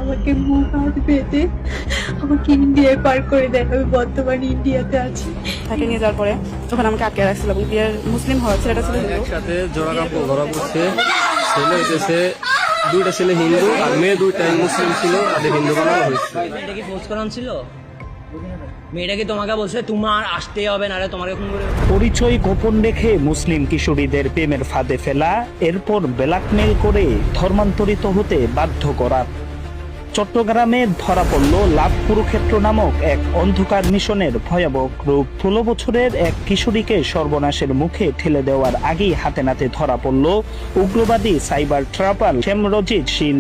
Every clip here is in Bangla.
আমাকে মুখ হাত বেঁধে আমাকে ইন্ডিয়ায় পার করে দেয়। আমি বর্তমানে ইন্ডিয়াতে আছি। তাকে নিয়ে যাওয়ার পরে তখন আমাকে আটকে রাখছিল এবং বিয়ের মুসলিম হওয়া ছেলেটা ছিল হিন্দু। একসাথে জোড়া কাপড় ধরা পড়ছে। ছেলে হইতেছে দুইটা ছেলে হিন্দু আর মেয়ে দুইটাই মুসলিম ছিল, তাদের হিন্দু বানানো হয়েছে। মেয়েটা কি ফোর্স করানো ছিল? মেয়েটা কি তোমাকে বলছে তোমার আসতেই হবে, নাহলে তোমাকে খুন করে? পরিচয় গোপন রেখে মুসলিম কিশোরীদের প্রেমের ফাঁদে ফেলা, এরপর ব্ল্যাকমেইল করে ধর্মান্তরিত হতে বাধ্য করা। চট্টগ্রামে ধরা পড়ল লাভ কুরুক্ষেত্র নামক এক অন্ধকার মিশনের ভয়াবহ রূপ। 16 বছরের এক কিশোরীকে সর্বনাশের মুখে ঠেলে দেওয়ার আগেই হাতে নাতে ধরা পড়ল উগ্রবাদী সাইবার ট্রাপার শেমরজিৎ সিং।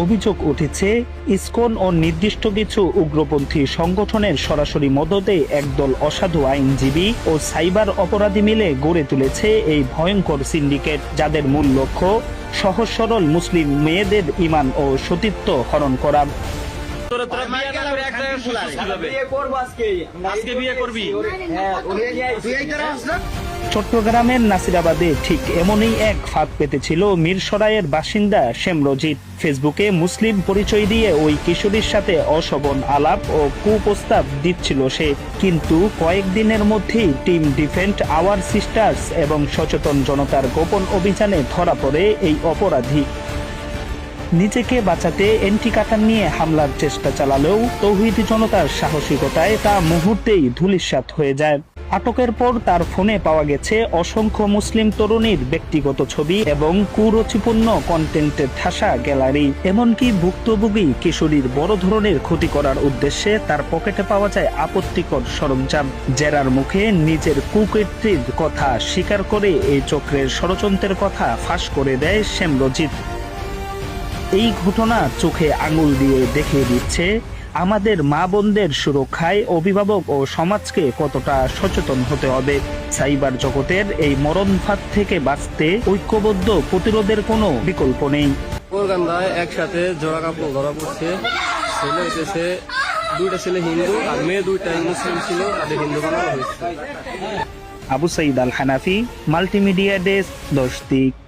অভিযোগ উঠেছে ইসকন ও নির্দিষ্ট কিছু উগ্রপন্থী সংগঠনের সরাসরি মদদে একদল অসাধু আইনজীবী ও সাইবার অপরাধী মিলে গড়ে তুলেছে এই ভয়ঙ্কর সিন্ডিকেট, যাদের মূল লক্ষ্য সহজ সরল মুসলিম মেয়েদের ঈমান ও সতীত্ব হরণ করা। চট্টগ্রামের নাসিরাবাদে ঠিক এমনই এক ফাঁদ পেতেছিল মিরসরাইয়ের বাসিন্দা শেমরজিৎ। ফেসবুকে মুসলিম পরিচয় দিয়ে ওই কিশোরীর সাথে অশোভন আলাপ ও কুপ্রস্তাব দিচ্ছিল সে। কিন্তু কয়েকদিনের মধ্যেই টিম ডিফেন্ড আওয়ার সিস্টার্স এবং সচেতন জনতার গোপন অভিযানে ধরা পড়ে এই অপরাধী। নিজেকে বাঁচাতে এন্টি কাটার নিয়ে হামলার চেষ্টা চালালেও তৌহিদি জনতার সাহসিকতায় তা মুহূর্তেই ধূলিসাৎ হয়ে যায়। আটকের পর তার ফোনে পাওয়া গেছে অসংখ্য মুসলিম তরুণীর ব্যক্তিগত ছবি এবং কুরুচিপূর্ণ কন্টেন্টের ঠাসা গ্যালারি। এমনকি ভুক্তভোগী কিশোরীর বড় ধরনের ক্ষতি করার উদ্দেশ্যে তার পকেটে পাওয়া যায় আপত্তিকর সরঞ্জাম। জেরার মুখে নিজের কুকীর্তির কথা স্বীকার করে এই চক্রের ষড়যন্ত্রের কথা ফাঁস করে দেয় শেমরজিৎ। এই ঘটনা চোখে আঙুল দিয়ে দেখিয়ে দিচ্ছে আমাদের মা বোনদের সুরক্ষায় অভিভাবক ও সমাজকে কতটা সচেতন হতে হবে। সাইবার জগতের এই মরণফাঁদ থেকে বাঁচতে ঐক্যবদ্ধ প্রতিরোধের কোনো বিকল্প নেই। কোরগান্ধায় একসাথে জোড়া কাপড় ধরা পড়ছে। ছেলে হইতেছে দুইটা ছেলে হিন্দু আর মেয়ে দুইটাই মুসলিম ছিল, তাদের হিন্দু বানানো হয়েছে। আবু সাইদ আল হানাফি, মাল্টিমিডিয়া ডেস্ক, 10 দিক।